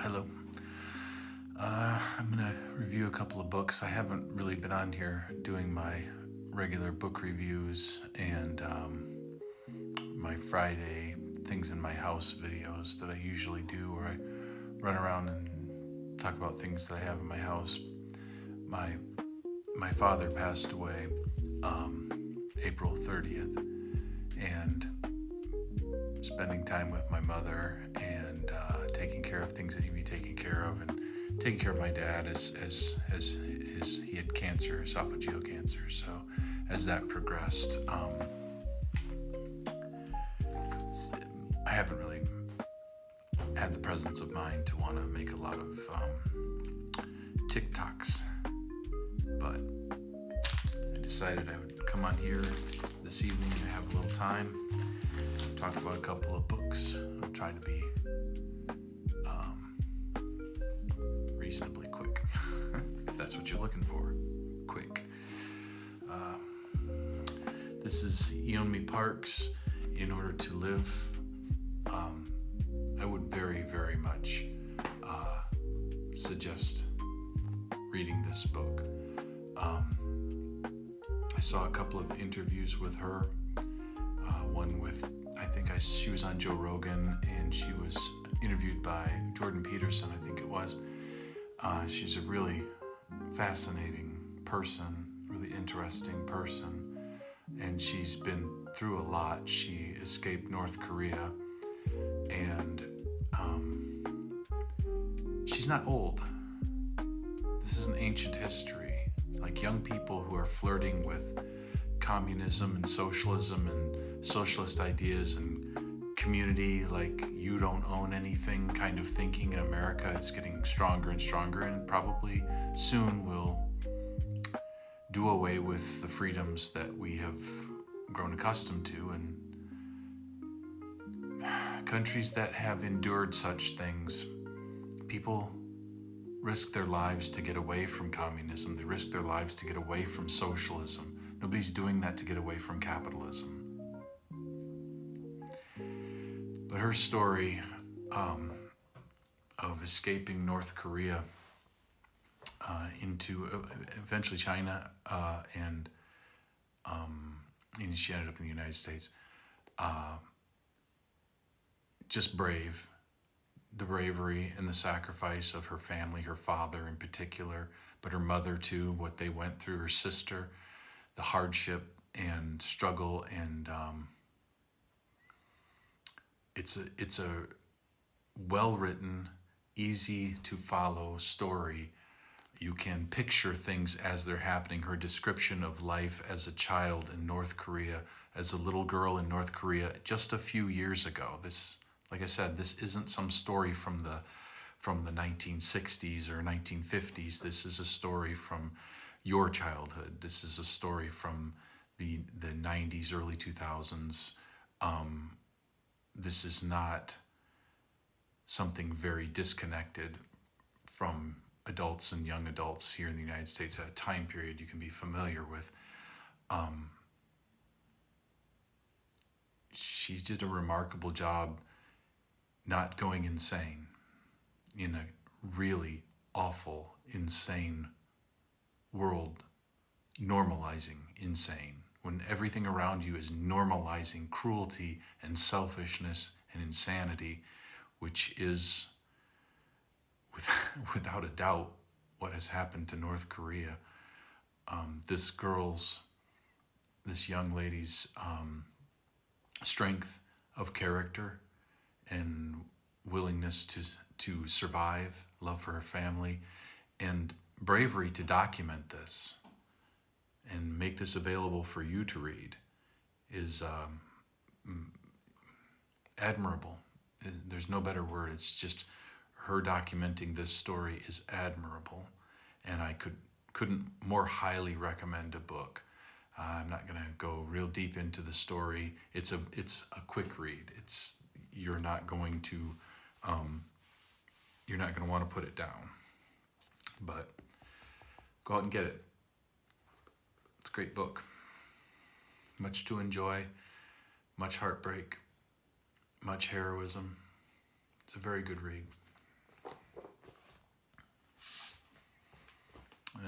Hello. I'm going to review a couple of books. I haven't really been on here doing my regular book reviews and my Friday things in my house videos that I usually do, where I run around and talk about things that I have in my house. My my father passed away April 30th, and spending time with my mother and taking care of things that he'd be taking care of, and taking care of my dad as he had cancer, esophageal cancer. So as that progressed, I haven't really had the presence of mind to want to make a lot of TikToks, but I decided I would come on here this evening and have a little time, talk about a couple of books. I'm trying to be reasonably quick, if that's what you're looking for. Quick. This is Yeonmi Park's In Order to Live. I would very, very much suggest reading this book. I saw a couple of interviews with her. One with, she was on Joe Rogan, and she was interviewed by Jordan Peterson, I think it was. She's a really fascinating person, really interesting person, and she's been through a lot. She escaped North Korea, and she's not old. This is an ancient history. Like young people who are flirting with communism and socialism and socialist ideas and community, like you don't own anything kind of thinking in America. It's getting stronger and stronger, and probably soon will do away with the freedoms that we have grown accustomed to. And countries that have endured such things, people risk their lives to get away from communism. They risk their lives to get away from socialism. Nobody's doing that to get away from capitalism. But her story of escaping North Korea into eventually China, and she ended up in the United States. Just brave. The bravery and the sacrifice of her family, her father in particular, but her mother too, what they went through, her sister, the hardship and struggle, and it's a well-written, easy to follow story. You can picture things as they're happening. Her description of life as a child in North Korea, as a little girl in North Korea just a few years ago. This, like I said, this isn't some story from the 1960s or 1950s. This is a story from your childhood. This is a story from the 90s, early 2000s. This is not something very disconnected from adults and young adults here in the United States at a time period you can be familiar with. She did a remarkable job not going insane in a really awful, insane world, normalizing insane. When everything around you is normalizing cruelty and selfishness and insanity, which is without a doubt what has happened to North Korea. This young lady's strength of character and willingness to survive, love for her family, and bravery to document this and make this available for you to read is admirable. There's no better word. It's just her documenting this story is admirable, and I couldn't more highly recommend a book. I'm not going to go real deep into the story. It's a quick read. You're not going to want to put it down. But go out and get it. It's a great book. Much to enjoy, much heartbreak, much heroism. It's a very good read.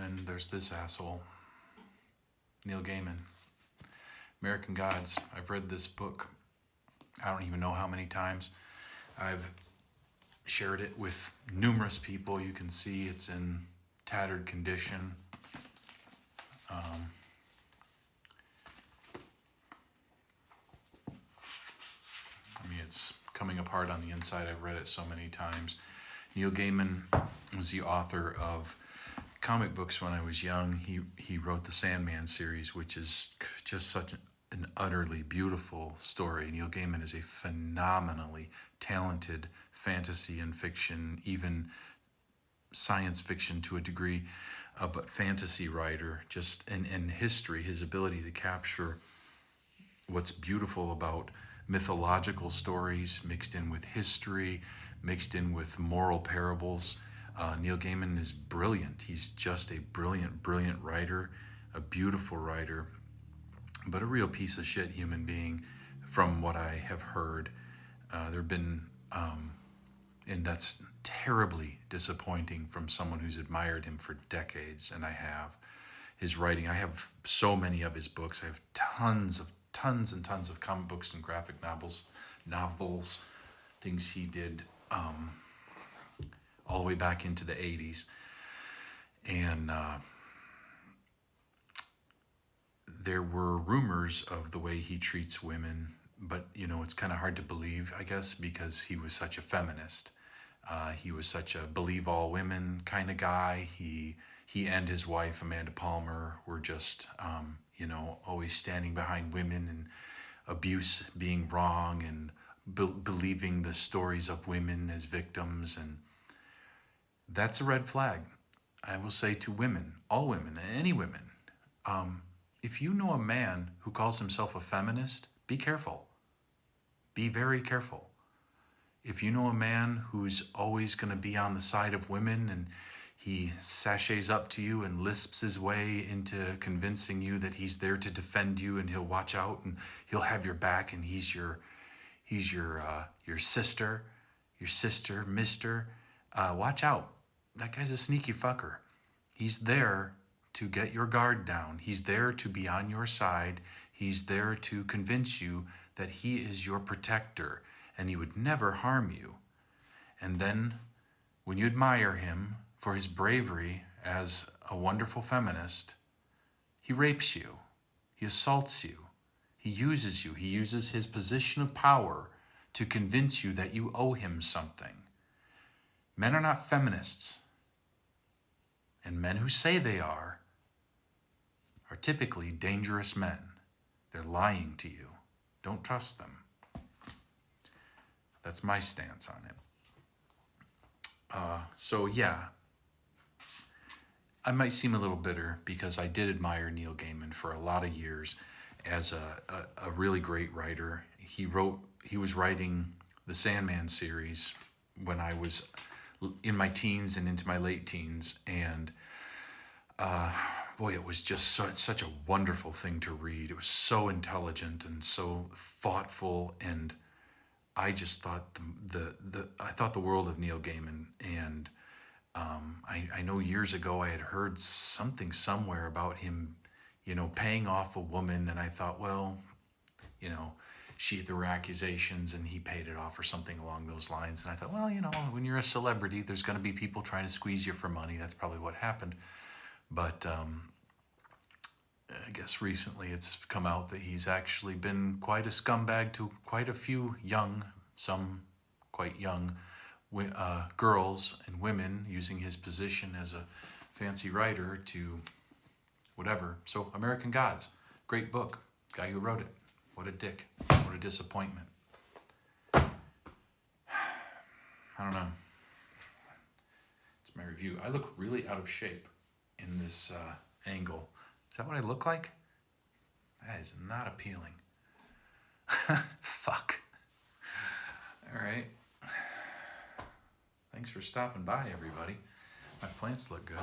and there's this asshole, Neil Gaiman. American Gods. I've read this book, I don't even know how many times. I've shared it with numerous people. You can see it's in tattered condition. It's coming apart on the inside. I've read it so many times. Neil Gaiman was the author of comic books when I was young. He wrote the Sandman series, which is just such an utterly beautiful story. Neil Gaiman is a phenomenally talented fantasy and fiction, even science fiction to a degree, but fantasy writer. Just in history, his ability to capture what's beautiful about mythological stories mixed in with history, mixed in with moral parables. Neil Gaiman is brilliant. He's just a brilliant, brilliant writer, a beautiful writer, but a real piece of shit human being from what I have heard. There have been, and that's terribly disappointing from someone who's admired him for decades, and I have. His writing, I have so many of his books. I have tons and tons of comic books and graphic novels, things he did all the way back into the 80s. And there were rumors of the way he treats women, but it's kind of hard to believe, I guess, because he was such a feminist. He was such a believe all women kind of guy. He and his wife, Amanda Palmer, were just, always standing behind women and abuse being wrong and believing the stories of women as victims. And that's a red flag, I will say, to women, all women, any women. If you know a man who calls himself a feminist, be careful. Be very careful. If you know a man who's always going to be on the side of women and he sachets up to you and lisps his way into convincing you that he's there to defend you and he'll watch out and he'll have your back and he's your sister, mister, watch out. That guy's a sneaky fucker. He's there to get your guard down. He's there to be on your side. He's there to convince you that he is your protector and he would never harm you. And then when you admire him for his bravery as a wonderful feminist, he rapes you. He assaults you. He uses you. He uses his position of power to convince you that you owe him something. Men are not feminists. And men who say they are typically dangerous men. They're lying to you. Don't trust them. That's my stance on it. So yeah, I might seem a little bitter because I did admire Neil Gaiman for a lot of years as a really great writer. He was writing the Sandman series when I was in my teens and into my late teens, and boy, it was just such a wonderful thing to read. It was so intelligent and so thoughtful, and I just thought I thought the world of Neil Gaiman. And I know years ago I had heard something somewhere about him, paying off a woman, and I thought, well, there were accusations and he paid it off or something along those lines. And I thought, well, when you're a celebrity, there's going to be people trying to squeeze you for money. That's probably what happened. But I guess recently it's come out that he's actually been quite a scumbag to quite a few some quite young girls and women, using his position as a fancy writer to whatever. So American Gods, great book. Guy who wrote it, what a dick. What a disappointment. I don't know. It's my review. I look really out of shape in this angle. Is that what I look like? That is not appealing. Fuck. All right. Thanks for stopping by, everybody. My plants look good.